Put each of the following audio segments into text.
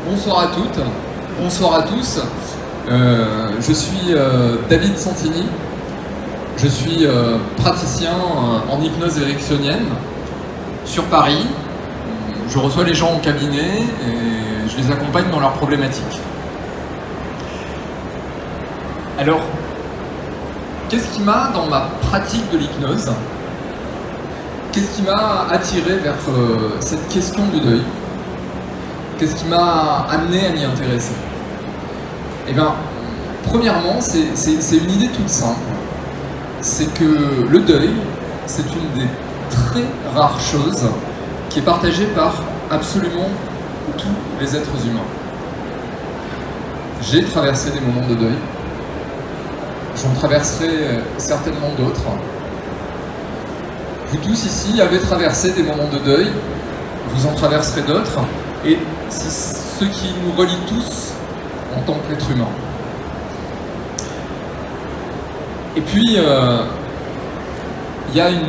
Bonsoir à toutes, bonsoir à tous. Je suis David Santini. Je suis praticien en hypnose ericksonienne sur Paris. Je reçois les gens au cabinet et je les accompagne dans leurs problématiques. Alors, qu'est-ce qui m'a, dans ma pratique de l'hypnose, qu'est-ce qui m'a attiré vers cette question du deuil? Qu'est-ce qui m'a amené à m'y intéresser? Eh bien, premièrement, c'est une idée toute simple. C'est que le deuil, c'est une des très rares choses qui est partagée par absolument tous les êtres humains. J'ai traversé des moments de deuil. J'en traverserai certainement d'autres. Vous tous ici avez traversé des moments de deuil. Vous en traverserez d'autres. Et c'est ce qui nous relie tous en tant qu'être humain. Et puis, il y a une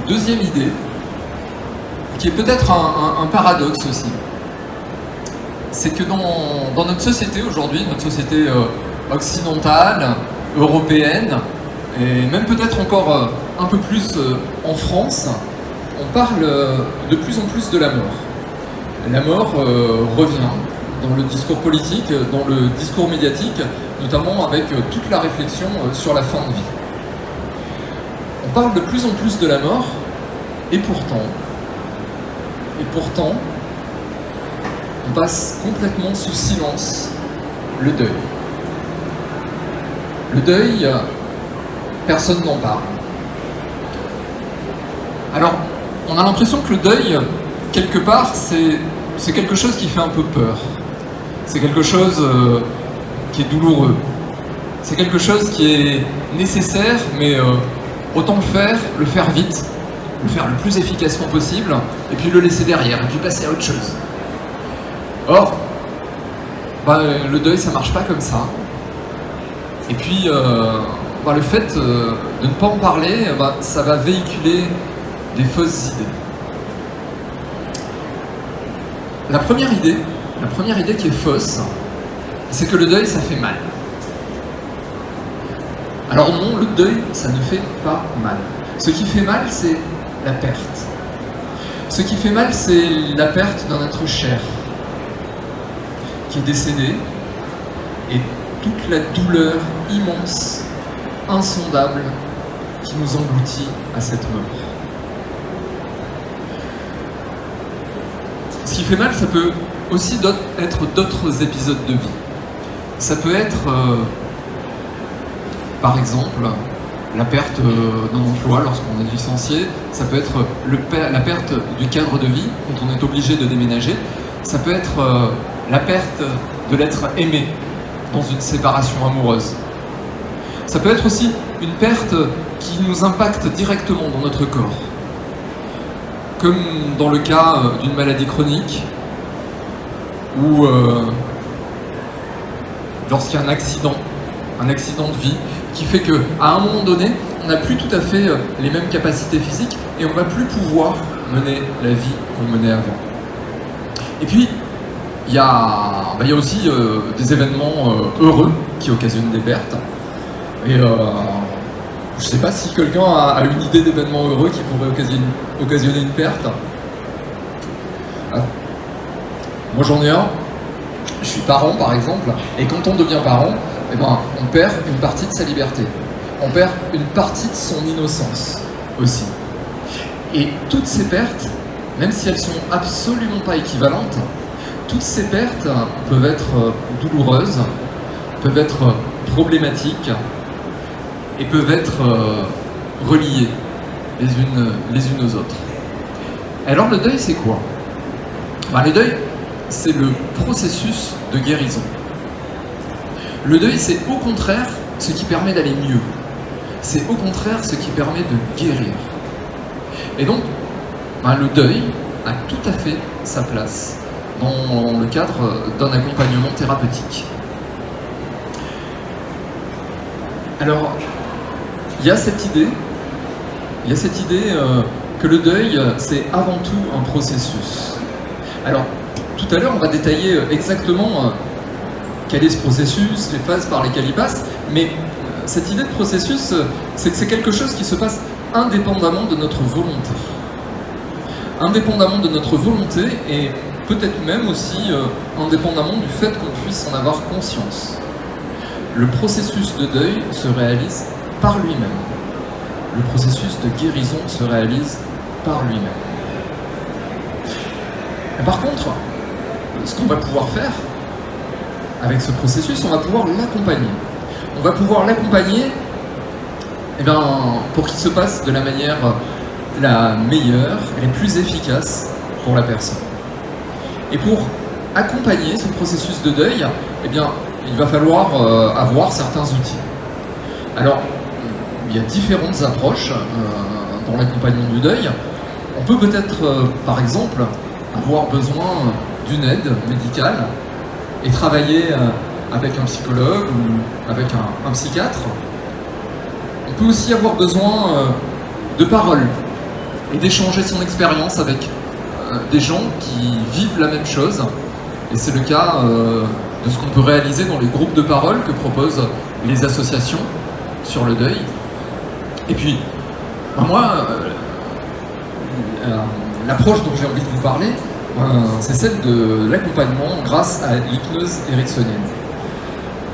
deuxième idée, qui est peut-être un paradoxe aussi. C'est que dans notre société aujourd'hui, notre société occidentale, européenne, et même peut-être encore un peu plus en France, on parle de plus en plus de la mort. La mort revient dans le discours politique, dans le discours médiatique, notamment avec toute la réflexion sur la fin de vie. On parle de plus en plus de la mort, et pourtant, on passe complètement sous silence le deuil. Le deuil, personne n'en parle. Alors, on a l'impression que le deuil, quelque part, c'est quelque chose qui fait un peu peur. C'est quelque chose qui est douloureux. C'est quelque chose qui est nécessaire, mais autant le faire vite, le faire le plus efficacement possible, et puis le laisser derrière, et puis passer à autre chose. Or, le deuil, ça marche pas comme ça. Et puis, le fait de ne pas en parler, ça va véhiculer des fausses idées. La première idée qui est fausse, c'est que le deuil, ça fait mal. Alors non, le deuil, ça ne fait pas mal. Ce qui fait mal, c'est la perte. Ce qui fait mal, c'est la perte d'un être cher qui est décédé, et toute la douleur immense, insondable, qui nous engloutit à cette mort. Ce qui fait mal, ça peut aussi être d'autres épisodes de vie. Ça peut être, par exemple, la perte d'un emploi lorsqu'on est licencié. Ça peut être la perte du cadre de vie quand on est obligé de déménager. Ça peut être la perte de l'être aimé dans une séparation amoureuse. Ça peut être aussi une perte qui nous impacte directement dans notre corps, comme dans le cas d'une maladie chronique, ou lorsqu'il y a un accident de vie, qui fait qu'à un moment donné, on n'a plus tout à fait les mêmes capacités physiques, et on ne va plus pouvoir mener la vie qu'on menait avant. Et puis, il y a aussi des événements heureux qui occasionnent des pertes. Et je ne sais pas si quelqu'un a une idée d'événements heureux qui pourrait occasionner une perte. Alors, moi j'en ai un. Je suis parent par exemple, et quand on devient parent, on perd une partie de sa liberté. On perd une partie de son innocence aussi. Et toutes ces pertes, même si elles sont absolument pas équivalentes, toutes ces pertes peuvent être douloureuses, peuvent être problématiques, et peuvent être reliées les unes aux autres. Alors le deuil, c'est quoi? Le deuil, c'est le processus de guérison. Le deuil, c'est au contraire ce qui permet d'aller mieux. C'est au contraire ce qui permet de guérir. Et donc, le deuil a tout à fait sa place dans le cadre d'un accompagnement thérapeutique. Alors, il y a cette idée que le deuil, c'est avant tout un processus. Alors, tout à l'heure, on va détailler exactement quel est ce processus, les phases par lesquelles il passe, mais cette idée de processus, c'est que c'est quelque chose qui se passe indépendamment de notre volonté. Indépendamment de notre volonté et peut-être même aussi indépendamment du fait qu'on puisse en avoir conscience. Le processus de deuil se réalise par lui-même. Le processus de guérison se réalise par lui-même. Par contre, ce qu'on va pouvoir faire avec ce processus, on va pouvoir l'accompagner. On va pouvoir l'accompagner pour qu'il se passe de la manière la meilleure et la plus efficace pour la personne. Et pour accompagner ce processus de deuil, il va falloir avoir certains outils. Alors, il y a différentes approches dans l'accompagnement du deuil. On peut peut-être, par exemple, avoir besoin d'une aide médicale et travailler avec un psychologue ou avec un psychiatre. On peut aussi avoir besoin de paroles et d'échanger son expérience avec des gens qui vivent la même chose. Et c'est le cas de ce qu'on peut réaliser dans les groupes de parole que proposent les associations sur le deuil. Et puis, l'approche dont j'ai envie de vous parler, c'est celle de l'accompagnement grâce à l'hypnose ericksonienne.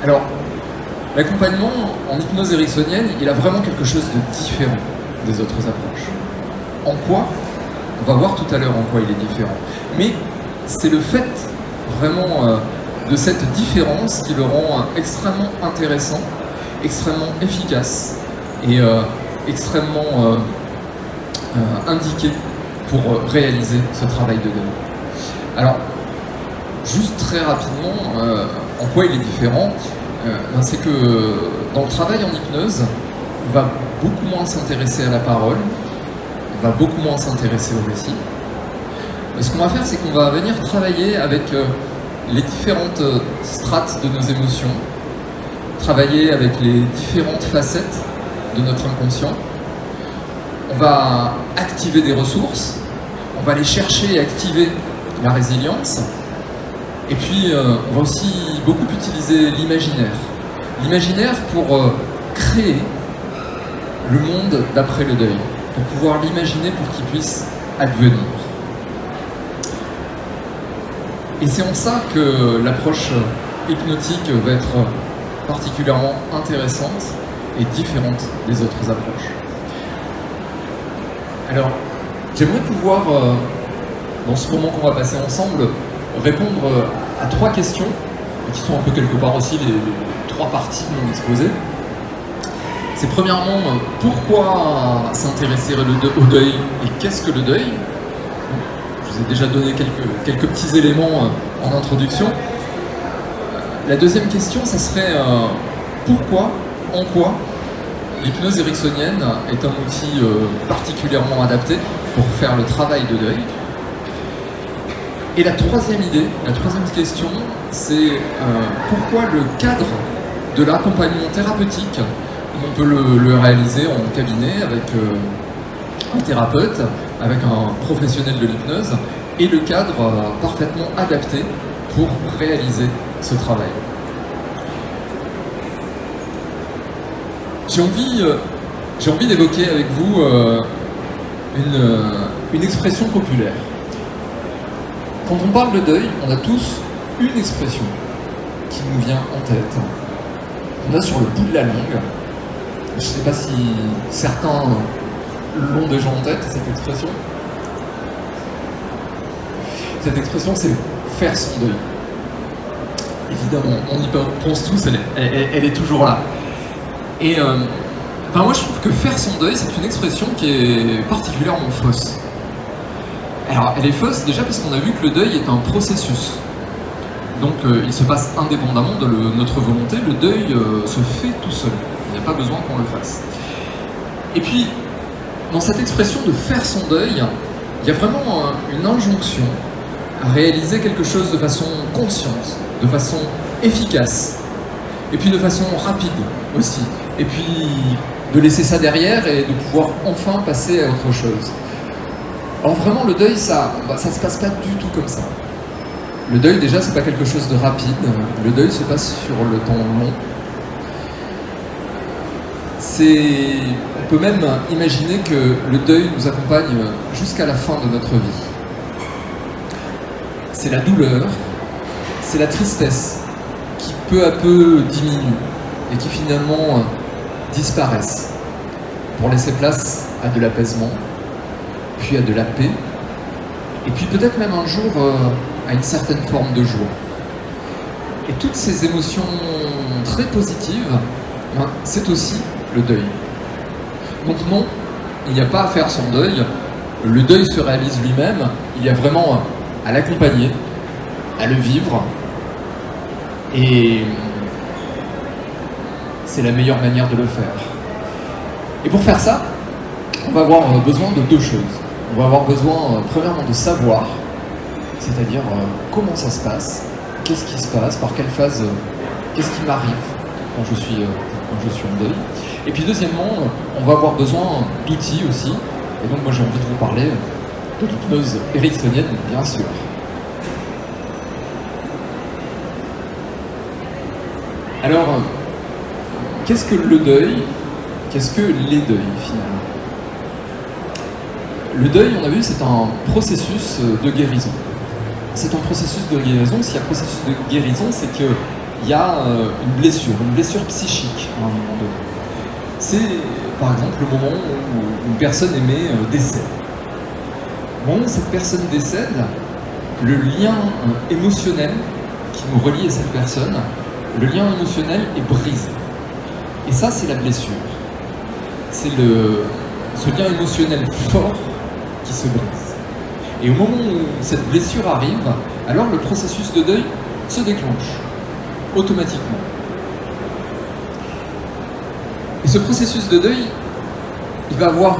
Alors, l'accompagnement en hypnose ericksonienne, il a vraiment quelque chose de différent des autres approches. En quoi? On va voir tout à l'heure en quoi il est différent. Mais c'est le fait vraiment de cette différence qui le rend extrêmement intéressant, extrêmement efficace et extrêmement indiqué pour réaliser ce travail de deuil. Alors, juste très rapidement, en quoi il est différent, c'est que dans le travail en hypnose, on va beaucoup moins s'intéresser à la parole, on va beaucoup moins s'intéresser au récit. Ce qu'on va faire, c'est qu'on va venir travailler avec les différentes strates de nos émotions, travailler avec les différentes facettes de notre inconscient. On va activer des ressources, on va aller chercher et activer la résilience, et puis on va aussi beaucoup utiliser l'imaginaire. L'imaginaire pour créer le monde d'après le deuil, pour pouvoir l'imaginer pour qu'il puisse advenir. Et c'est en ça que l'approche hypnotique va être particulièrement intéressante et différente des autres approches. Alors, j'aimerais pouvoir, dans ce moment qu'on va passer ensemble, répondre à 3 questions, qui sont un peu quelque part aussi les 3 parties de mon exposé. C'est premièrement, pourquoi s'intéresser au deuil et qu'est-ce que le deuil? Je vous ai déjà donné quelques petits éléments en introduction. La deuxième question, ça serait pourquoi, en quoi l'hypnose ericksonienne est un outil particulièrement adapté pour faire le travail de deuil. Et la troisième idée, la troisième question, c'est pourquoi le cadre de l'accompagnement thérapeutique, on peut le réaliser en cabinet avec un thérapeute, avec un professionnel de l'hypnose, et le cadre parfaitement adapté pour réaliser ce travail. J'ai envie d'évoquer avec vous une expression populaire. Quand on parle de deuil, on a tous une expression qui nous vient en tête. On a sur le bout de la langue. Je ne sais pas si certains l'ont déjà en tête, cette expression. Cette expression, c'est faire son deuil. Évidemment, on y pense tous, elle est toujours là. Et moi, je trouve que faire son deuil, c'est une expression qui est particulièrement fausse. Alors, elle est fausse déjà parce qu'on a vu que le deuil est un processus. Donc, il se passe indépendamment de notre volonté. Le deuil se fait tout seul. Il n'y a pas besoin qu'on le fasse. Et puis, dans cette expression de faire son deuil, il y a vraiment une injonction à réaliser quelque chose de façon consciente, de façon efficace, et puis de façon rapide aussi. Et puis de laisser ça derrière et de pouvoir enfin passer à autre chose. Alors vraiment, le deuil, ça se passe pas du tout comme ça. Le deuil, déjà, c'est pas quelque chose de rapide. Le deuil se passe sur le temps long. On peut même imaginer que le deuil nous accompagne jusqu'à la fin de notre vie. C'est la douleur, c'est la tristesse qui peu à peu diminue et qui finalement disparaissent pour laisser place à de l'apaisement, puis à de la paix, et puis peut-être même un jour à une certaine forme de joie. Et toutes ces émotions très positives, c'est aussi le deuil. Donc non, il n'y a pas à faire son deuil, le deuil se réalise lui-même, il y a vraiment à l'accompagner, à le vivre, et c'est la meilleure manière de le faire. Et pour faire ça, on va avoir besoin de deux choses. On va avoir besoin, premièrement, de savoir, c'est-à-dire comment ça se passe, qu'est-ce qui se passe, par quelle phase, qu'est-ce qui m'arrive quand je suis en deuil. Et puis deuxièmement, on va avoir besoin d'outils aussi. Et donc moi j'ai envie de vous parler de l'hypnose ericksonienne, bien sûr. Alors, qu'est-ce que le deuil? Qu'est-ce que les deuils finalement? Le deuil, on a vu, c'est un processus de guérison. C'est un processus de guérison. S'il y a un processus de guérison, c'est qu'il y a une blessure psychique à un moment donné. C'est par exemple le moment où une personne aimée décède. Au moment où cette personne décède, le lien émotionnel qui nous relie à cette personne, le lien émotionnel est brisé. Et ça, c'est la blessure. C'est ce lien émotionnel fort qui se brise. Et au moment où cette blessure arrive, alors le processus de deuil se déclenche automatiquement. Et ce processus de deuil, il va avoir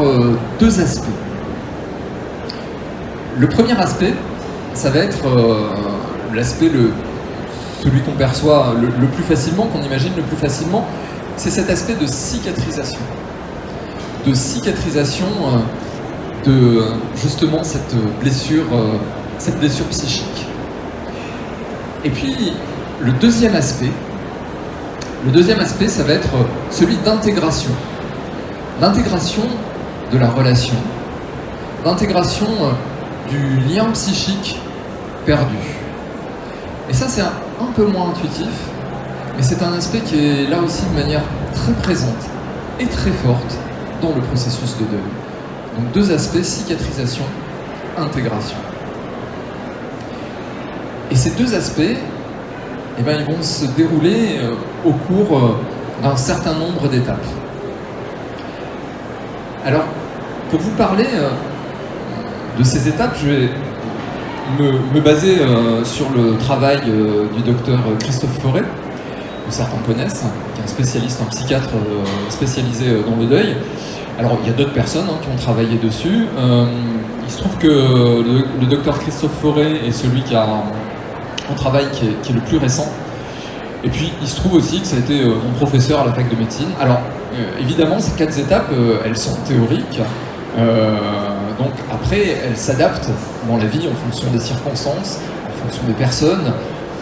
deux aspects. Le premier aspect, ça va être l'aspect, celui qu'on perçoit le plus facilement, qu'on imagine le plus facilement, c'est cet aspect de cicatrisation. De cicatrisation de justement cette blessure psychique. Et puis, le deuxième aspect, ça va être celui d'intégration. L'intégration de la relation, l'intégration du lien psychique perdu. Et ça, c'est un peu moins intuitif, mais c'est un aspect qui est là aussi de manière très présente et très forte dans le processus de deuil. Donc deux aspects, cicatrisation, intégration. Et ces deux aspects, eh bien, ils vont se dérouler au cours d'un certain nombre d'étapes. Alors, pour vous parler de ces étapes, je vais me baser sur le travail du docteur Christophe Forêt, que certains connaissent, qui est un spécialiste, un psychiatre spécialisé dans le deuil. Alors, il y a d'autres personnes qui ont travaillé dessus. Il se trouve que le docteur Christophe Forêt est celui qui a un travail qui est le plus récent. Et puis, il se trouve aussi que ça a été mon professeur à la fac de médecine. Alors, évidemment, ces 4 étapes, elles sont théoriques. Donc, après, elles s'adaptent dans la vie en fonction des circonstances, en fonction des personnes,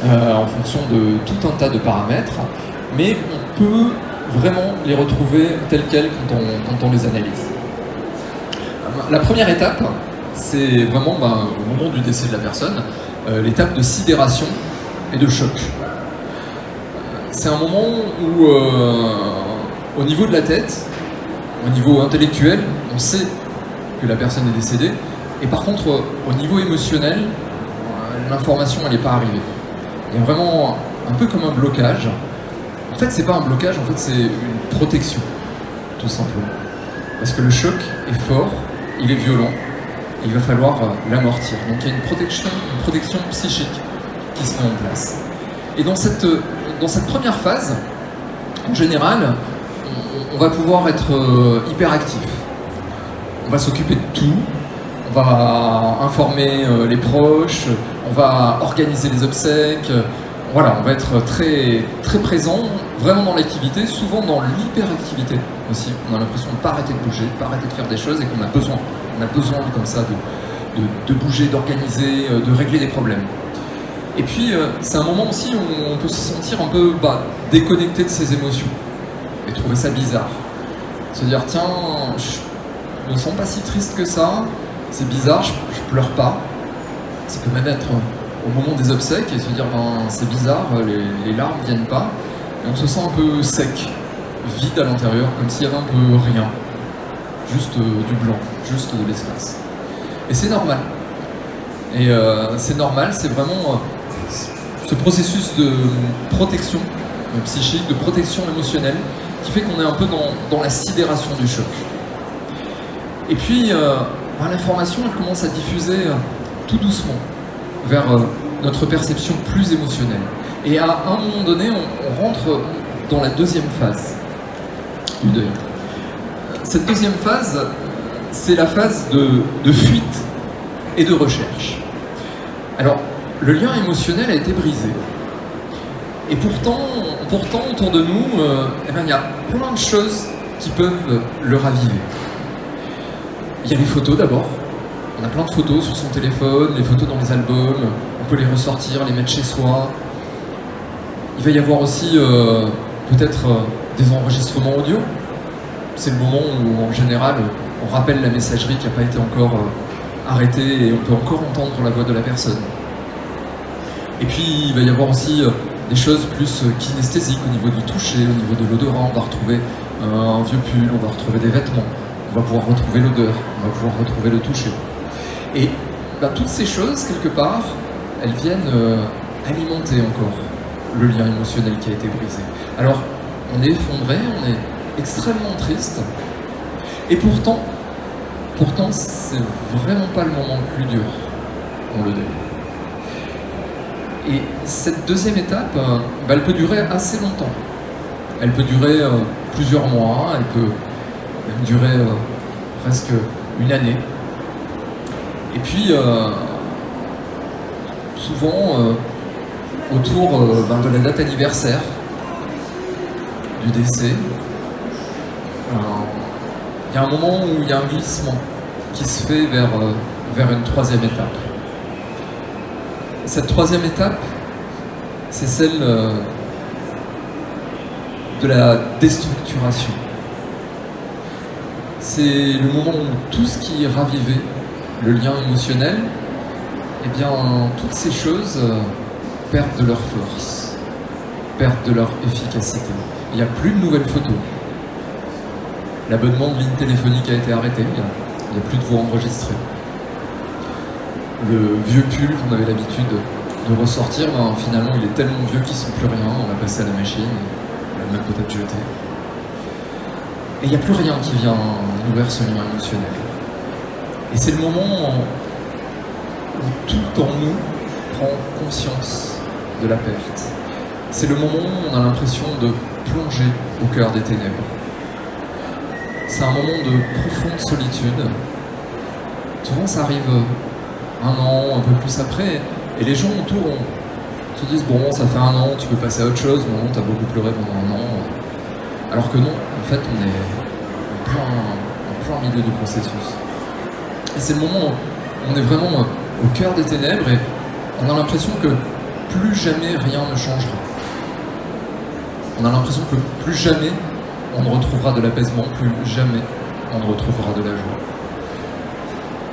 en fonction de tout un tas de paramètres. Mais on peut vraiment les retrouver telles quelles quand on les analyse. La première étape, c'est vraiment au moment du décès de la personne, l'étape de sidération et de choc. C'est un moment où, au niveau de la tête, au niveau intellectuel, on sait que la personne est décédée, et par contre, au niveau émotionnel, l'information elle n'est pas arrivée. Il y a vraiment un peu comme un blocage. En fait, c'est pas un blocage, en fait, c'est une protection, tout simplement. Parce que le choc est fort, il est violent, et il va falloir l'amortir. Donc il y a une protection psychique qui se met en place. Et dans cette première phase, en général, on va pouvoir être hyper actif. On va s'occuper de tout, on va informer les proches, on va organiser les obsèques. Voilà, on va être très, très présent, vraiment dans l'activité, souvent dans l'hyperactivité aussi. On a l'impression de ne pas arrêter de bouger, de ne pas arrêter de faire des choses et qu'on a besoin. On a besoin comme ça de bouger, d'organiser, de régler des problèmes. Et puis, c'est un moment aussi où on peut se sentir un peu déconnecté de ses émotions et trouver ça bizarre. Se dire, tiens, je me sens pas si triste que ça, c'est bizarre, je pleure pas. Ça peut même être au moment des obsèques et se dire, c'est bizarre, les larmes viennent pas. Et on se sent un peu sec, vide à l'intérieur, comme s'il y avait un peu rien. Juste du blanc, juste de l'espace. Et c'est normal. Et c'est normal, c'est vraiment ce processus de protection psychique, de protection émotionnelle, qui fait qu'on est un peu dans la sidération du choc. Et puis, l'information, elle commence à diffuser tout doucement vers notre perception plus émotionnelle. Et à un moment donné, on rentre dans la deuxième phase du deuil. Cette deuxième phase, c'est la phase de fuite et de recherche. Alors, le lien émotionnel a été brisé. Et pourtant autour de nous, il y a plein de choses qui peuvent le raviver. Il y a les photos d'abord. On a plein de photos sur son téléphone, les photos dans les albums, on peut les ressortir, les mettre chez soi. Il va y avoir aussi peut-être des enregistrements audio. C'est le moment où, en général, on rappelle la messagerie qui n'a pas été encore arrêtée et on peut encore entendre la voix de la personne. Et puis, il va y avoir aussi des choses plus kinesthésiques au niveau du toucher, au niveau de l'odorat. On va retrouver un vieux pull, on va retrouver des vêtements, on va pouvoir retrouver l'odeur, on va pouvoir retrouver le toucher. Et toutes ces choses, quelque part, elles viennent alimenter encore le lien émotionnel qui a été brisé. Alors, on est effondré, on est extrêmement triste, et pourtant, c'est vraiment pas le moment le plus dur dans le deuil. Et cette deuxième étape, elle peut durer assez longtemps. Elle peut durer plusieurs mois, elle peut même durer presque une année. Et puis, souvent, autour de la date anniversaire du décès, il y a un moment où il y a un glissement qui se fait vers une troisième étape. Cette troisième étape, c'est celle de la déstructuration. C'est le moment où tout ce qui ravivait le lien émotionnel, toutes ces choses perdent de leur force, perdent de leur efficacité. Il n'y a plus de nouvelles photos. L'abonnement de ligne téléphonique a été arrêté, il n'y a plus de voix enregistrées. Le vieux pull qu'on avait l'habitude de ressortir, finalement il est tellement vieux qu'il ne sent plus rien, on l'a passé à la machine, on l'a même peut-être jeté. Et il n'y a plus rien qui vient nourrir ce lien émotionnel. Et c'est le moment où tout en nous prend conscience de la perte. C'est le moment où on a l'impression de plonger au cœur des ténèbres. C'est un moment de profonde solitude. Souvent ça arrive un an, un peu plus après, et les gens autour se disent bon, ça fait un an, tu peux passer à autre chose, non, t'as beaucoup pleuré pendant un an. Alors que non, en fait, on est en plein milieu du processus. Et c'est le moment où on est vraiment au cœur des ténèbres et on a l'impression que plus jamais rien ne changera. On a l'impression que plus jamais on ne retrouvera de l'apaisement, plus jamais on ne retrouvera de la joie.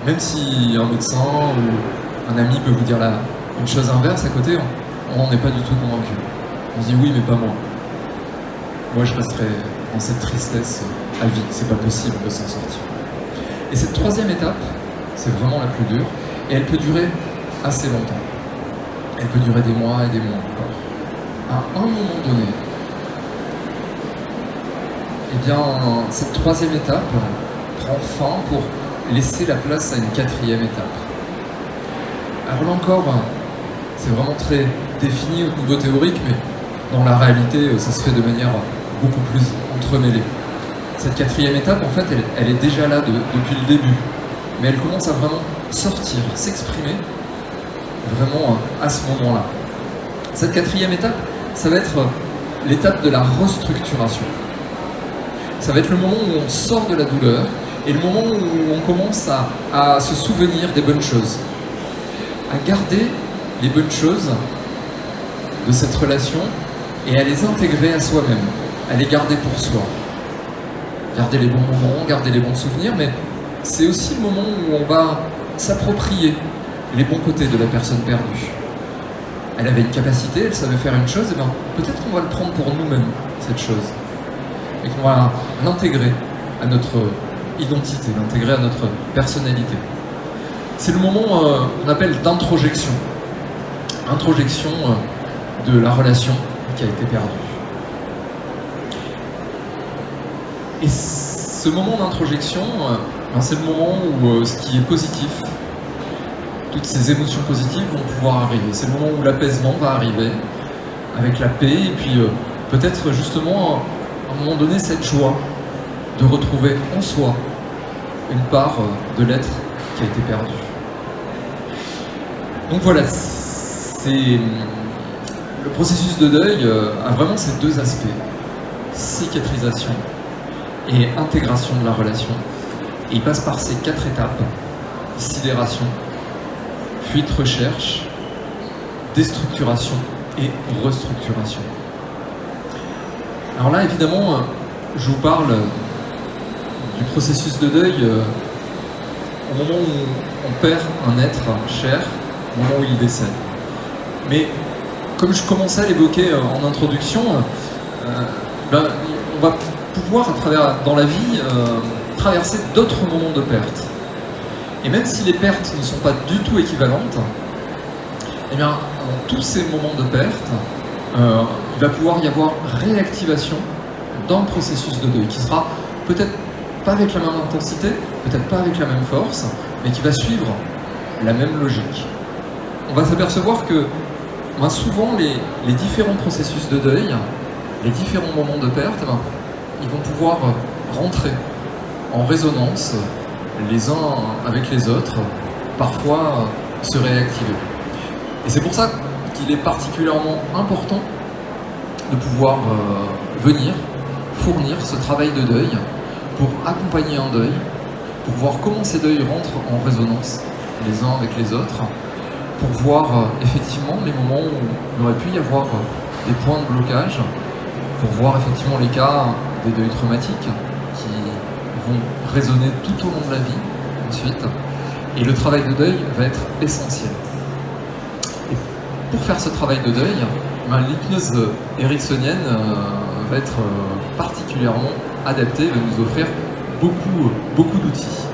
Même si un médecin ou un ami peut vous dire une chose inverse à côté, on n'en est pas du tout convaincu. On se dit oui, mais pas moi. Moi, je resterai dans cette tristesse à vie. C'est pas possible de s'en sortir. Et cette troisième étape, c'est vraiment la plus dure, et elle peut durer assez longtemps. Elle peut durer des mois et des mois encore. À un moment donné, cette troisième étape prend fin pour laisser la place à une quatrième étape. Alors là encore, c'est vraiment très défini au niveau théorique, mais dans la réalité, ça se fait de manière beaucoup plus entremêlée. Cette quatrième étape, en fait, elle est déjà là depuis le début, mais elle commence à vraiment sortir, s'exprimer vraiment à ce moment-là. Cette quatrième étape, ça va être l'étape de la restructuration. Ça va être le moment où on sort de la douleur et le moment où on commence à se souvenir des bonnes choses, à garder les bonnes choses de cette relation et à les intégrer à soi-même, à les garder pour soi. Garder les bons moments, garder les bons souvenirs, mais c'est aussi le moment où on va s'approprier les bons côtés de la personne perdue. Elle avait une capacité, elle savait faire une chose, et bien peut-être qu'on va le prendre pour nous-mêmes, cette chose. Et qu'on va l'intégrer à notre identité, l'intégrer à notre personnalité. C'est le moment qu'on appelle d'introjection. Introjection de la relation qui a été perdue. Et ce moment d'introjection, c'est le moment où ce qui est positif, toutes ces émotions positives vont pouvoir arriver. C'est le moment où l'apaisement va arriver, avec la paix, et puis peut-être justement, à un moment donné, cette joie de retrouver en soi une part de l'être qui a été perdu. Donc voilà, le processus de deuil a vraiment ces deux aspects, cicatrisation et intégration de la relation. Et il passe par ces 4 étapes: sidération, fuite recherche, déstructuration et restructuration. Alors là, évidemment, je vous parle du processus de deuil au moment où on perd un être cher, au moment où il décède. Mais comme je commençais à l'évoquer en introduction, on va pouvoir, dans la vie, traverser d'autres moments de perte. Et même si les pertes ne sont pas du tout équivalentes, eh bien, dans tous ces moments de perte, il va pouvoir y avoir réactivation d'un processus de deuil qui sera peut-être pas avec la même intensité, peut-être pas avec la même force, mais qui va suivre la même logique. On va s'apercevoir que souvent les différents processus de deuil, les différents moments de perte, ils vont pouvoir rentrer en résonance les uns avec les autres, parfois se réactiver. Et c'est pour ça qu'il est particulièrement important de pouvoir venir fournir ce travail de deuil pour accompagner un deuil, pour voir comment ces deuils rentrent en résonance les uns avec les autres, pour voir effectivement les moments où il aurait pu y avoir des points de blocage, pour voir effectivement les cas des deuils traumatiques qui vont résonner tout au long de la vie ensuite. Et le travail de deuil va être essentiel. Et pour faire ce travail de deuil, l'hypnose ericksonienne va être particulièrement adaptée, va nous offrir beaucoup d'outils.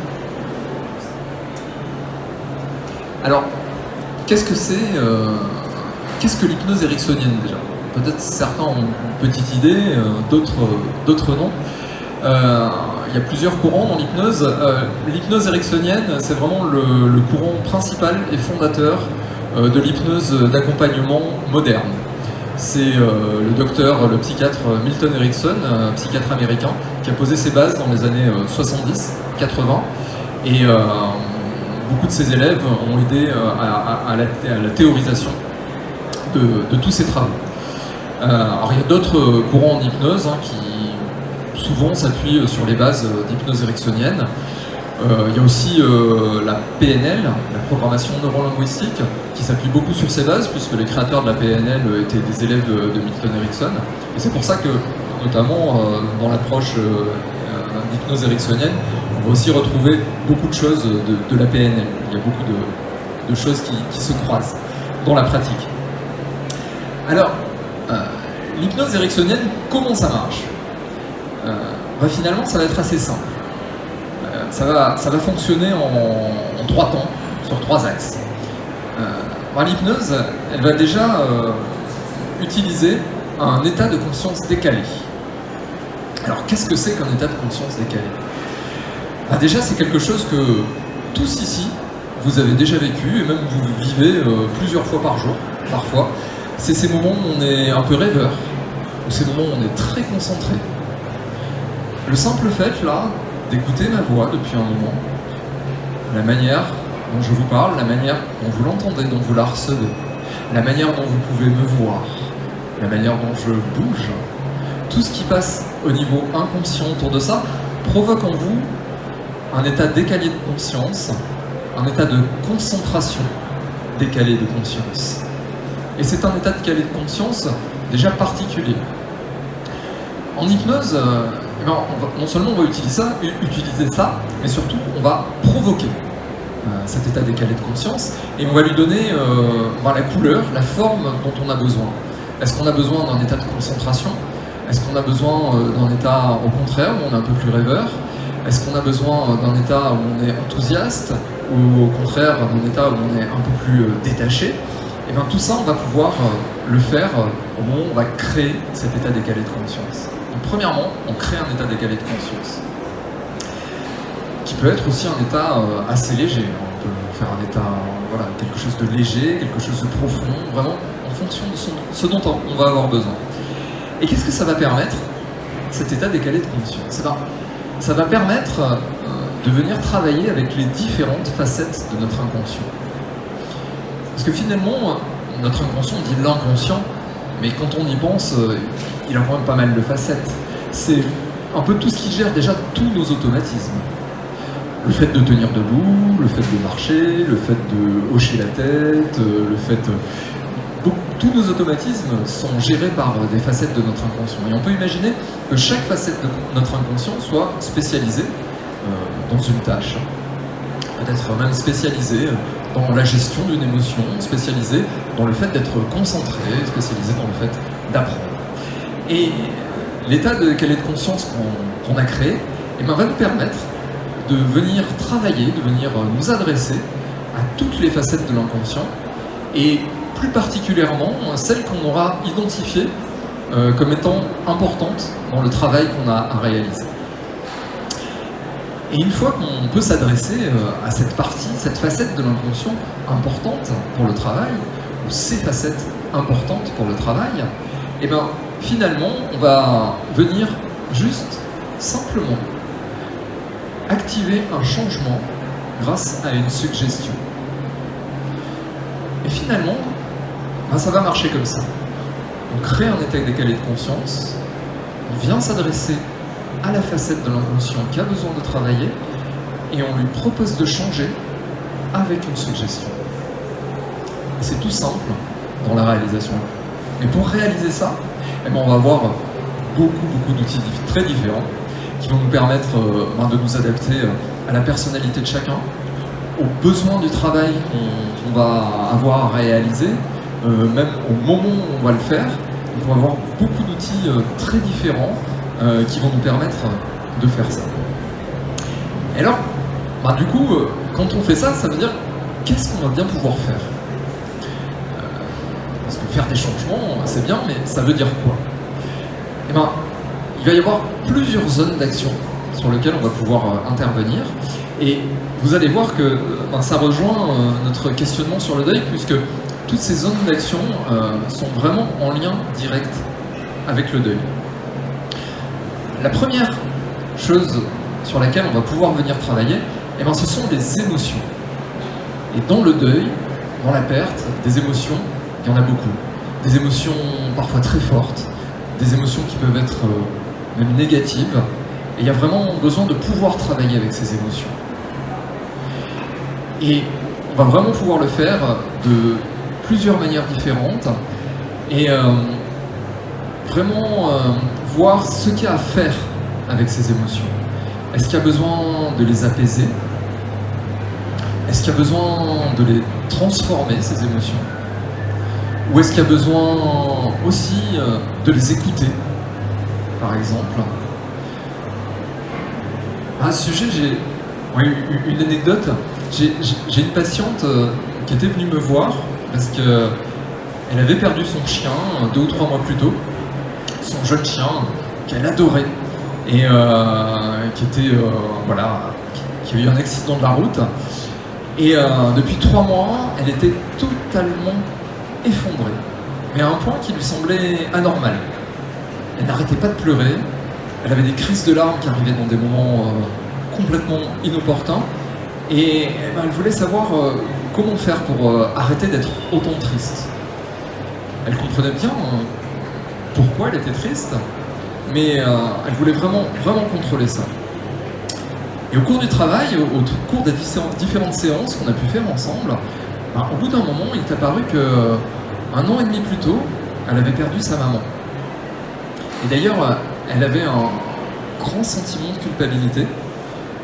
Alors, qu'est-ce que l'hypnose ericksonienne déjà? Peut-être certains ont une petite idée, d'autres non. Il y a plusieurs courants dans l'hypnose. L'hypnose ericksonienne, c'est vraiment le courant principal et fondateur de l'hypnose d'accompagnement moderne. C'est le psychiatre Milton Erickson, psychiatre américain, qui a posé ses bases dans les années 70-80. Et beaucoup de ses élèves ont aidé à la théorisation de tous ces travaux. Alors il y a d'autres courants en hypnose qui souvent s'appuient sur les bases d'hypnose ericksonienne. Il y a aussi la PNL, la programmation neurolinguistique, qui s'appuie beaucoup sur ces bases, puisque les créateurs de la PNL étaient des élèves de Milton Erickson. Et c'est pour ça que, notamment dans l'approche d'hypnose ericksonienne, on va aussi retrouver beaucoup de choses de la PNL. Il y a beaucoup de choses qui se croisent dans la pratique. Alors, l'hypnose ericksonienne, comment ça marche? Finalement, ça va être assez simple. Ça va fonctionner en 3 temps, sur 3 axes. L'hypnose, elle va déjà utiliser un état de conscience décalé. Alors, qu'est-ce que c'est qu'un état de conscience décalé? Déjà, c'est quelque chose que tous ici, vous avez déjà vécu, et même vous vivez plusieurs fois par jour, parfois. C'est ces moments où on est un peu rêveur, ou ces moments où on est très concentré. Le simple fait, là, d'écouter ma voix depuis un moment, la manière dont je vous parle, la manière dont vous l'entendez, dont vous la recevez, la manière dont vous pouvez me voir, la manière dont je bouge, tout ce qui passe au niveau inconscient autour de ça provoque en vous un état décalé de conscience, un état de concentration décalé de conscience. Et c'est un état décalé de conscience déjà particulier. En hypnose, non seulement on va utiliser ça, mais surtout on va provoquer cet état décalé de conscience et on va lui donner la couleur, la forme dont on a besoin. Est-ce qu'on a besoin d'un état de concentration? Est-ce qu'on a besoin d'un état au contraire où on est un peu plus rêveur? Est-ce qu'on a besoin d'un état où on est enthousiaste ou au contraire d'un état où on est un peu plus détaché? Et bien tout ça on va pouvoir le faire au moment où on va créer cet état décalé de conscience. Donc premièrement, on crée un état décalé de conscience qui peut être aussi un état assez léger. On peut faire un état, quelque chose de léger, quelque chose de profond, vraiment en fonction de ce dont on va avoir besoin. Et qu'est-ce que ça va permettre, cet état décalé de conscience? Ça va permettre de venir travailler avec les différentes facettes de notre inconscient. Parce que finalement, notre inconscient, on dit l'inconscient, mais quand on y pense, il a quand même pas mal de facettes. C'est un peu tout ce qui gère déjà tous nos automatismes. Le fait de tenir debout, le fait de marcher, le fait de hocher la tête, le fait... tous nos automatismes sont gérés par des facettes de notre inconscient. Et on peut imaginer que chaque facette de notre inconscient soit spécialisée dans une tâche. Peut-être même spécialisée dans la gestion d'une émotion, spécialisée dans le fait d'être concentré, spécialisée dans le fait d'apprendre. Et l'état décalé de conscience qu'on a créé va nous permettre de venir travailler, de venir nous adresser à toutes les facettes de l'inconscient et plus particulièrement celles qu'on aura identifiées comme étant importantes dans le travail qu'on a à réaliser. Et une fois qu'on peut s'adresser à cette partie, cette facette de l'inconscient importante pour le travail, ou ces facettes importantes pour le travail, et finalement on va venir juste simplement activer un changement grâce à une suggestion. Et finalement, ça va marcher comme ça. On crée un état décalé de conscience, on vient s'adresser à la facette de l'inconscient qui a besoin de travailler et on lui propose de changer avec une suggestion. Et c'est tout simple dans la réalisation. Et pour réaliser ça, on va avoir beaucoup d'outils très différents qui vont nous permettre de nous adapter à la personnalité de chacun, aux besoins du travail qu'on va avoir à réaliser, même au moment où on va le faire. On va avoir beaucoup d'outils très différents qui vont nous permettre de faire ça. Et alors, du coup, quand on fait ça, ça veut dire qu'est-ce qu'on va bien pouvoir faire? Parce que faire des changements, c'est bien, mais ça veut dire quoi? Il va y avoir plusieurs zones d'action sur lesquelles on va pouvoir intervenir. Et vous allez voir que ça rejoint notre questionnement sur le deuil, puisque toutes ces zones d'action sont vraiment en lien direct avec le deuil. La première chose sur laquelle on va pouvoir venir travailler, ce sont les émotions. Et dans le deuil, dans la perte, des émotions, il y en a beaucoup. Des émotions parfois très fortes, des émotions qui peuvent être même négatives. Et il y a vraiment besoin de pouvoir travailler avec ces émotions. Et on va vraiment pouvoir le faire de plusieurs manières différentes et vraiment voir ce qu'il y a à faire avec ces émotions. Est-ce qu'il y a besoin de les apaiser? Est-ce qu'il y a besoin de les transformer, ces émotions? Ou est-ce qu'il y a besoin aussi de les écouter, par exemple? À ce sujet, j'ai une anecdote. J'ai une patiente qui était venue me voir parce qu'elle avait perdu son chien 2 ou 3 mois plus tôt, son jeune chien qu'elle adorait et qui a eu un accident de la route. Et depuis 3 mois, elle était totalement effondrée, mais à un point qui lui semblait anormal. Elle n'arrêtait pas de pleurer, elle avait des crises de larmes qui arrivaient dans des moments complètement inopportuns, et elle voulait savoir comment faire pour arrêter d'être autant triste. Elle comprenait bien pourquoi elle était triste, mais elle voulait vraiment contrôler ça. Et au cours du travail, au cours des différentes séances qu'on a pu faire ensemble, Au bout d'un moment, il est apparu que 1 an et demi plus tôt, elle avait perdu sa maman. Et d'ailleurs, elle avait un grand sentiment de culpabilité,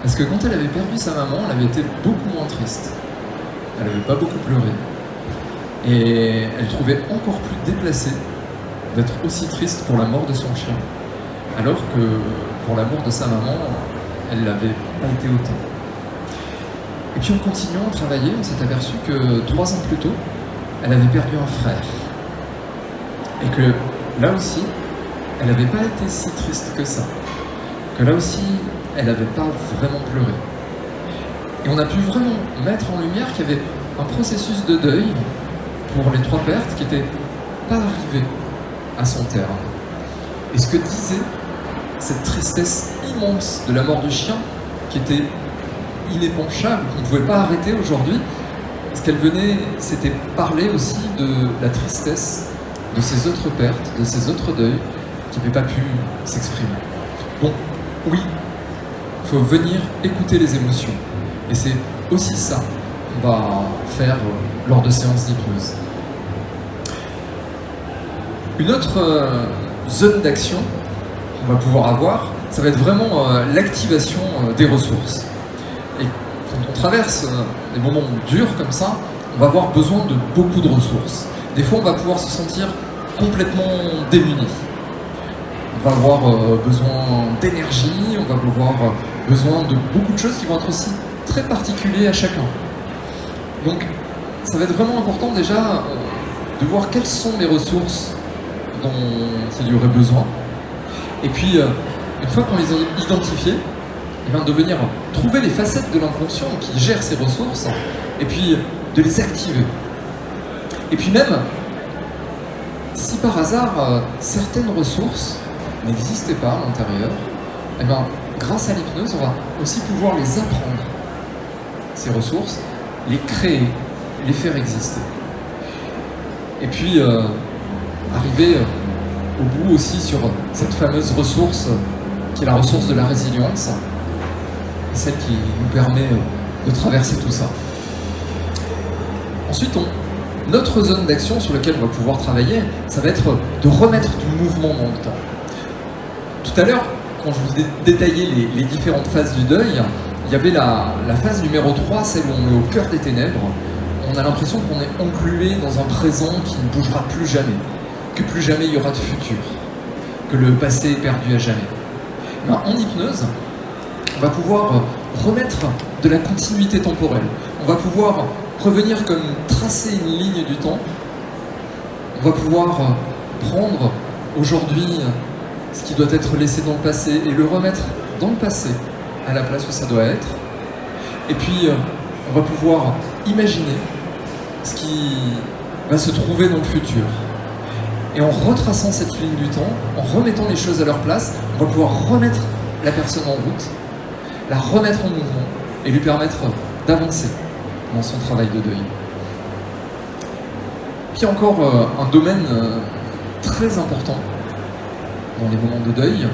parce que quand elle avait perdu sa maman, elle avait été beaucoup moins triste. Elle n'avait pas beaucoup pleuré. Et elle trouvait encore plus déplacé d'être aussi triste pour la mort de son chien, alors que pour la mort de sa maman, elle n'avait pas été autant. Et puis en continuant à travailler, on s'est aperçu que 3 ans plus tôt, elle avait perdu un frère. Et que là aussi, elle n'avait pas été si triste que ça. Que là aussi, elle n'avait pas vraiment pleuré. Et on a pu vraiment mettre en lumière qu'il y avait un processus de deuil pour les 3 pertes qui n'étaient pas arrivées à son terme. Et ce que disait cette tristesse immense de la mort du chien, qui était inépanchable, qu'on ne pouvait pas arrêter aujourd'hui, ce qu'elle venait, c'était parler aussi de la tristesse de ces autres pertes, de ces autres deuils qui n'avaient pas pu s'exprimer. Bon, oui, il faut venir écouter les émotions. Et c'est aussi ça qu'on va faire lors de séances d'hypnose. Une autre zone d'action qu'on va pouvoir avoir, ça va être vraiment l'activation des ressources. Et quand on traverse des moments durs comme ça, on va avoir besoin de beaucoup de ressources. Des fois, on va pouvoir se sentir complètement démuni. On va avoir besoin d'énergie, on va avoir besoin de beaucoup de choses qui vont être aussi très particuliers à chacun. Donc, ça va être vraiment important déjà de voir quelles sont les ressources dont il y aurait besoin. Et puis, une fois qu'on les a identifiées, eh bien, de venir trouver les facettes de l'inconscient qui gèrent ces ressources, et puis de les activer. Et puis même, si par hasard certaines ressources n'existaient pas à l'intérieur, eh bien, grâce à l'hypnose, on va aussi pouvoir les apprendre, ces ressources, les créer, les faire exister. Et puis, arriver au bout aussi sur cette fameuse ressource qui est la ressource de la résilience, celle qui nous permet de traverser tout ça. Ensuite, notre zone d'action sur laquelle on va pouvoir travailler, ça va être de remettre du mouvement dans le temps. Tout à l'heure, quand je vous ai détaillé les différentes phases du deuil, il y avait la phase numéro 3, celle où on est au cœur des ténèbres. On a l'impression qu'on est englué dans un présent qui ne bougera plus jamais, que plus jamais il y aura de futur, que le passé est perdu à jamais. Ben, en hypnose, on va pouvoir remettre de la continuité temporelle. On va pouvoir revenir comme tracer une ligne du temps. On va pouvoir prendre aujourd'hui ce qui doit être laissé dans le passé et le remettre dans le passé, à la place où ça doit être. Et puis, on va pouvoir imaginer ce qui va se trouver dans le futur. Et en retraçant cette ligne du temps, en remettant les choses à leur place, on va pouvoir remettre la personne en route, la remettre en mouvement et lui permettre d'avancer dans son travail de deuil. Puis encore un domaine très important dans les moments de deuil,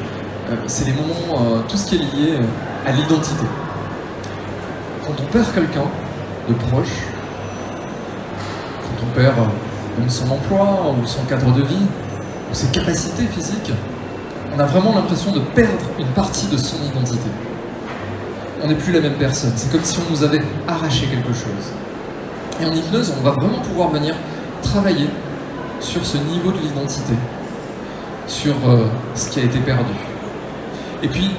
c'est les moments, tout ce qui est lié à l'identité. Quand on perd quelqu'un de proche, quand on perd même son emploi ou son cadre de vie, ou ses capacités physiques, on a vraiment l'impression de perdre une partie de son identité. On n'est plus la même personne, c'est comme si on nous avait arraché quelque chose. Et en hypnose, on va vraiment pouvoir venir travailler sur ce niveau de l'identité, sur ce qui a été perdu. Et puis,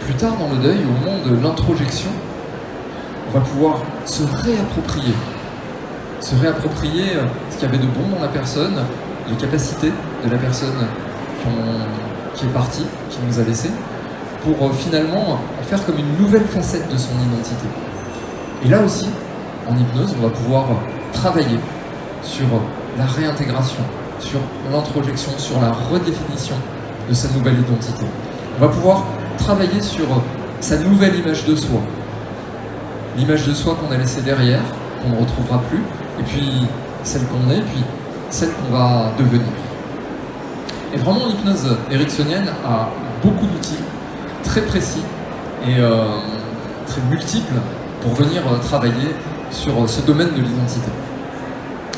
plus tard dans le deuil, au moment de l'introjection, on va pouvoir se réapproprier ce qu'il y avait de bon dans la personne, les capacités de la personne qui est partie, qui nous a laissés, pour finalement en faire comme une nouvelle facette de son identité. Et là aussi, en hypnose, on va pouvoir travailler sur la réintégration, sur l'introjection, sur la redéfinition de sa nouvelle identité. On va pouvoir travailler sur sa nouvelle image de soi. L'image de soi qu'on a laissée derrière, qu'on ne retrouvera plus, et puis celle qu'on est, puis celle qu'on va devenir. Et vraiment, l'hypnose ericksonienne a beaucoup d'outils très précis et très multiples pour venir travailler sur ce domaine de l'identité.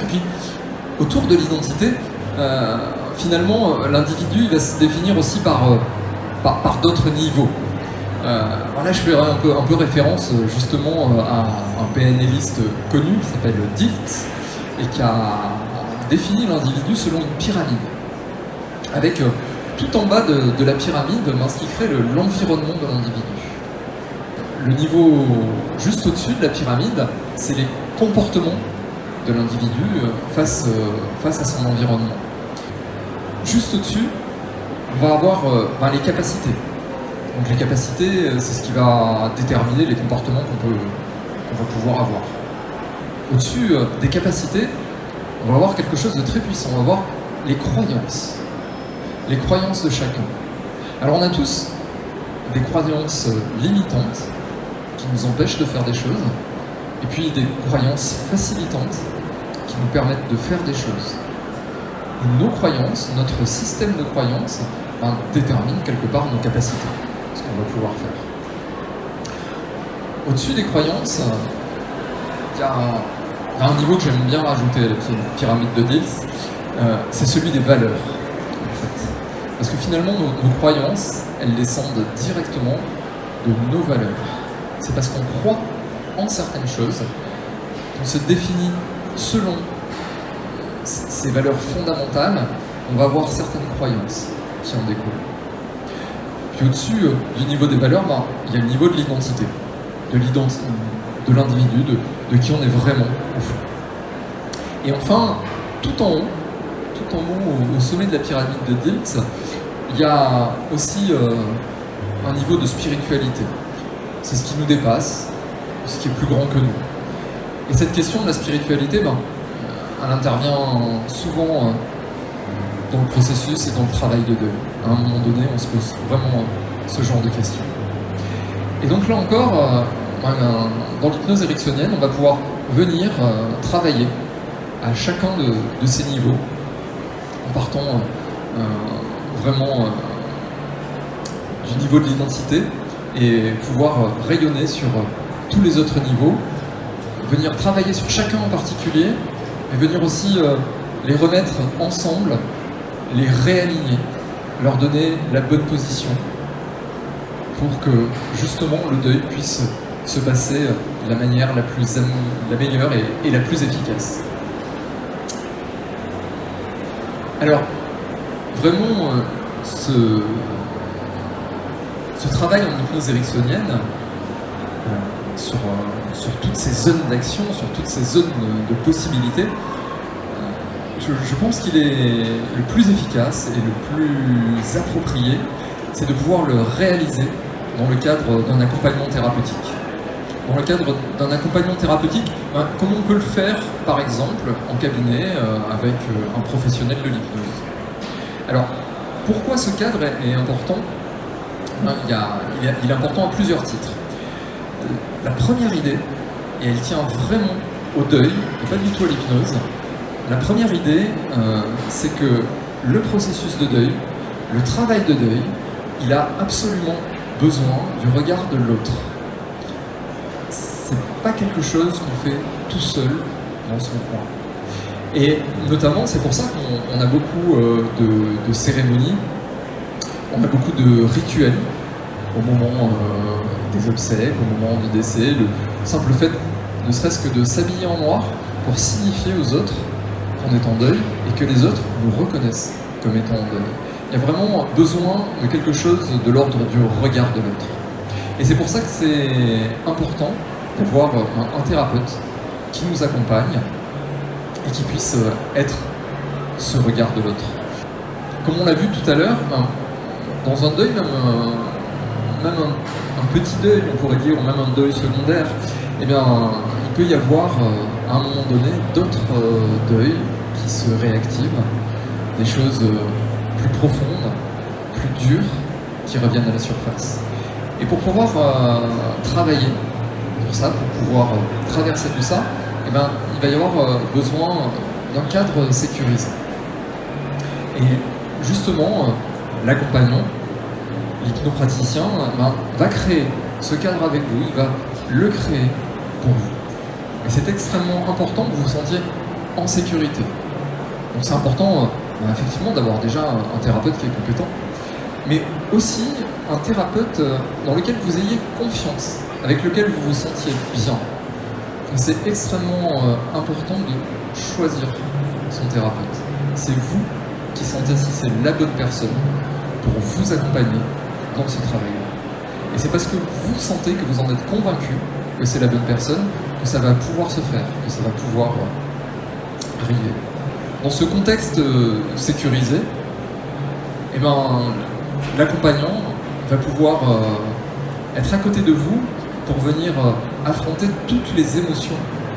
Et puis, autour de l'identité, finalement, l'individu il va se définir aussi par d'autres niveaux. Là, je ferai un peu référence justement à un PNListe connu qui s'appelle Dilts et qui a défini l'individu selon une pyramide. Avec tout en bas de la pyramide, ce qui crée l'environnement de l'individu. Le niveau juste au-dessus de la pyramide, c'est les comportements de l'individu face à son environnement. Juste au-dessus, on va avoir les capacités. Donc les capacités, c'est ce qui va déterminer les comportements qu'on va pouvoir avoir. Au-dessus des capacités, on va avoir quelque chose de très puissant. On va avoir les croyances. Les croyances de chacun. Alors on a tous des croyances limitantes qui nous empêchent de faire des choses, et puis des croyances facilitantes qui nous permettent de faire des choses. Et nos croyances, notre système de croyances, détermine quelque part nos capacités, ce qu'on va pouvoir faire. Au-dessus des croyances, il y a un niveau que j'aime bien rajouter à la pyramide de Dilts, c'est celui des valeurs, en fait. Parce que finalement, nos croyances, elles descendent directement de nos valeurs. C'est parce qu'on croit en certaines choses qu'on se définit selon ces valeurs fondamentales, on va avoir certaines croyances qui en découlent. Puis au-dessus du niveau des valeurs, il y a le niveau de l'identité, de l'individu, de qui on est vraiment au fond. Et enfin, tout en haut, au sommet de la pyramide de Dilts, il y a aussi un niveau de spiritualité. C'est ce qui nous dépasse, ce qui est plus grand que nous. Et cette question de la spiritualité, elle intervient souvent dans le processus et dans le travail de deuil. À un moment donné, on se pose vraiment ce genre de questions. Et donc là encore, dans l'hypnose ericksonienne, on va pouvoir venir travailler à chacun de ces niveaux, en partant vraiment du niveau de l'identité et pouvoir rayonner sur tous les autres niveaux, venir travailler sur chacun en particulier, et venir aussi les remettre ensemble, les réaligner, leur donner la bonne position pour que justement le deuil puisse se passer de la manière la meilleure et la plus efficace. Alors, vraiment, ce travail en hypnose ericksonienne, sur toutes ces zones d'action, sur toutes ces zones de possibilités, je pense qu'il est le plus efficace et le plus approprié, c'est de pouvoir le réaliser dans le cadre d'un accompagnement thérapeutique. Dans le cadre d'un accompagnement thérapeutique, comme on peut le faire, par exemple, en cabinet avec un professionnel de l'hypnose. Alors, pourquoi ce cadre est important ? Il est important à plusieurs titres. La première idée, et elle tient vraiment au deuil, et pas du tout à l'hypnose, la première idée, c'est que le processus de deuil, le travail de deuil, il a absolument besoin du regard de l'autre. C'est pas quelque chose qu'on fait tout seul dans son coin. Et notamment, c'est pour ça qu'on a beaucoup de cérémonies, on a beaucoup de rituels au moment des obsèques, au moment du décès, le simple fait, ne serait-ce que de s'habiller en noir pour signifier aux autres qu'on est en deuil et que les autres nous reconnaissent comme étant en deuil. Il y a vraiment besoin de quelque chose de l'ordre du regard de l'autre. Et c'est pour ça que c'est important d'avoir un thérapeute qui nous accompagne et qui puisse être ce regard de l'autre. Comme on l'a vu tout à l'heure, dans un deuil, même un petit deuil, on pourrait dire, ou même un deuil secondaire, eh bien, il peut y avoir à un moment donné d'autres deuils qui se réactivent, des choses plus profondes, plus dures, qui reviennent à la surface. Et pour pouvoir travailler sur ça, pour pouvoir traverser tout ça, eh bien, il va y avoir besoin d'un cadre sécurisé. Et justement, l'accompagnant, l'hypnopraticien, va créer ce cadre avec vous, il va le créer pour vous. Et c'est extrêmement important que vous vous sentiez en sécurité. Donc c'est important, effectivement, d'avoir déjà un thérapeute qui est compétent, mais aussi un thérapeute dans lequel vous ayez confiance, avec lequel vous vous sentiez bien. Et c'est extrêmement important de choisir son thérapeute. C'est vous qui sentez si c'est la bonne personne pour vous accompagner dans ce travail-là. Et c'est parce que vous sentez que vous en êtes convaincu que c'est la bonne personne que ça va pouvoir se faire, que ça va pouvoir arriver. Dans ce contexte sécurisé, eh ben, l'accompagnant va pouvoir être à côté de vous pour venir affronter toutes les émotions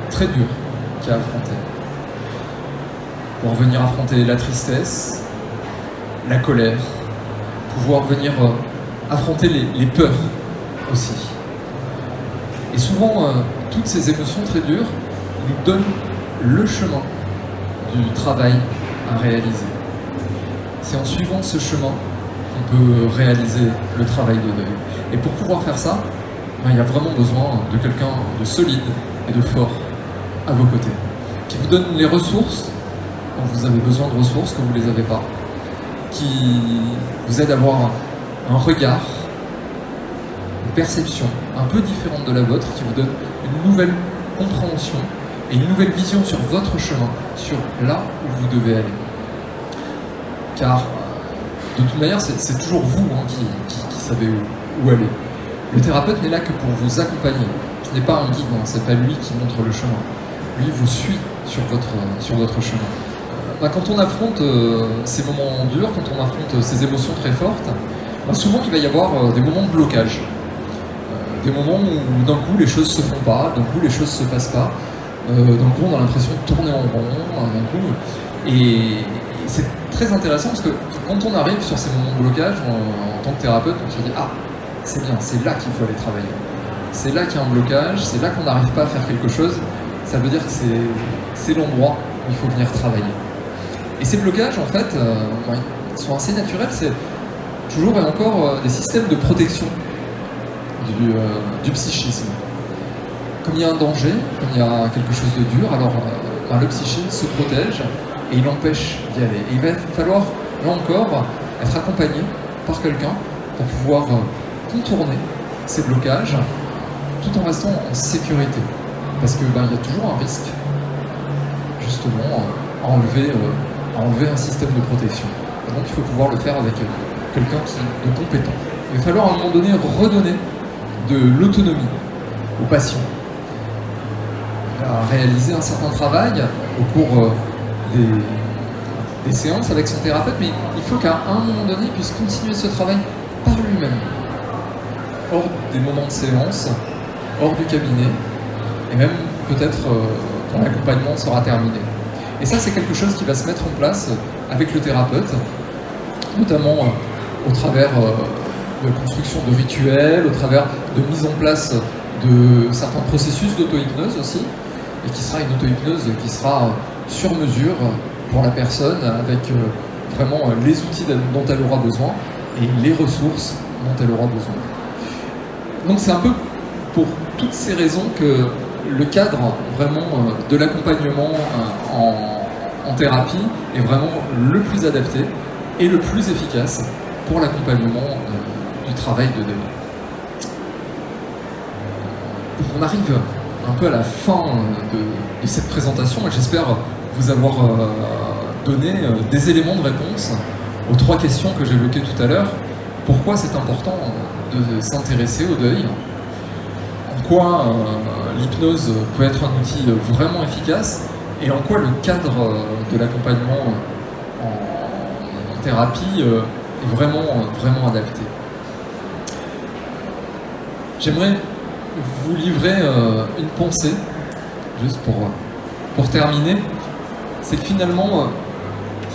très dures qu'il y a à affronter. Pour venir affronter la tristesse, la colère, pouvoir venir affronter les peurs aussi. Et souvent, toutes ces émotions très dures nous donnent le chemin du travail à réaliser. C'est en suivant ce chemin qu'on peut réaliser le travail de deuil. Et pour pouvoir faire ça, il y a vraiment besoin de quelqu'un de solide et de fort à vos côtés, qui vous donne les ressources quand vous avez besoin de ressources, quand vous ne les avez pas, qui vous aide à avoir un regard, une perception un peu différente de la vôtre, qui vous donne une nouvelle compréhension et une nouvelle vision sur votre chemin, sur là où vous devez aller. Car, de toute manière, c'est toujours vous qui savez où aller. Le thérapeute n'est là que pour vous accompagner. Ce n'est pas un guide, c'est pas lui qui montre le chemin. Lui vous suit sur votre chemin. Quand on affronte ces moments durs, quand on affronte ces émotions très fortes, souvent il va y avoir des moments de blocage. Des moments où d'un coup les choses se font pas, d'un coup les choses se passent pas, d'un coup on a l'impression de tourner en rond, d'un coup. Et c'est très intéressant parce que quand on arrive sur ces moments de blocage, en tant que thérapeute, on se dit « Ah, c'est bien, c'est là qu'il faut aller travailler. C'est là qu'il y a un blocage, c'est là qu'on n'arrive pas à faire quelque chose. Ça veut dire que c'est l'endroit où il faut venir travailler. » Et ces blocages, en fait, sont assez naturels. C'est toujours et encore des systèmes de protection du psychisme. Comme il y a un danger, comme il y a quelque chose de dur, alors le psychisme se protège et il empêche d'y aller. Et il va falloir, là encore, être accompagné par quelqu'un pour pouvoir contourner ces blocages tout en restant en sécurité. Parce qu'il y a toujours un risque, justement, à enlever un système de protection. Et donc il faut pouvoir le faire avec quelqu'un de compétent. Il va falloir à un moment donné redonner de l'autonomie aux patients. Il va réaliser un certain travail au cours des séances avec son thérapeute, mais il faut qu'à un moment donné, il puisse continuer ce travail par lui-même, hors des moments de séance, hors du cabinet, et même peut-être quand l'accompagnement sera terminé. Et ça, c'est quelque chose qui va se mettre en place avec le thérapeute, notamment au travers de construction de rituels, au travers de mise en place de certains processus d'auto-hypnose aussi, et qui sera une auto-hypnose qui sera sur mesure pour la personne, avec vraiment les outils dont elle aura besoin et les ressources dont elle aura besoin. Donc c'est un peu pour toutes ces raisons que le cadre vraiment de l'accompagnement en thérapie est vraiment le plus adapté et le plus efficace pour l'accompagnement du travail de deuil. Donc on arrive un peu à la fin de cette présentation et j'espère vous avoir donné des éléments de réponse aux 3 questions que j'évoquais tout à l'heure. Pourquoi c'est important de s'intéresser au deuil? En quoi l'hypnose peut être un outil vraiment efficace et en quoi le cadre de l'accompagnement en thérapie est vraiment adapté. J'aimerais vous livrer une pensée, juste pour terminer. C'est que finalement,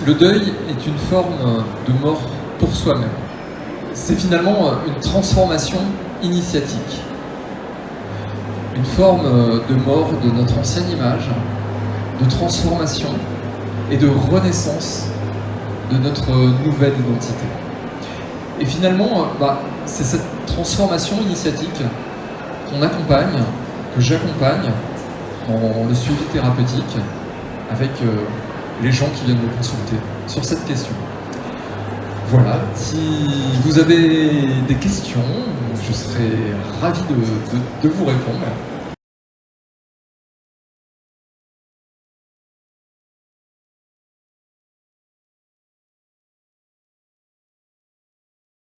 le deuil est une forme de mort pour soi-même. C'est finalement une transformation initiatique. Une forme de mort de notre ancienne image, de transformation et de renaissance de notre nouvelle identité. Et finalement, c'est cette transformation initiatique qu'on accompagne, que j'accompagne, dans le suivi thérapeutique avec les gens qui viennent me consulter sur cette question. Voilà, si vous avez des questions, je serai ravi de vous répondre.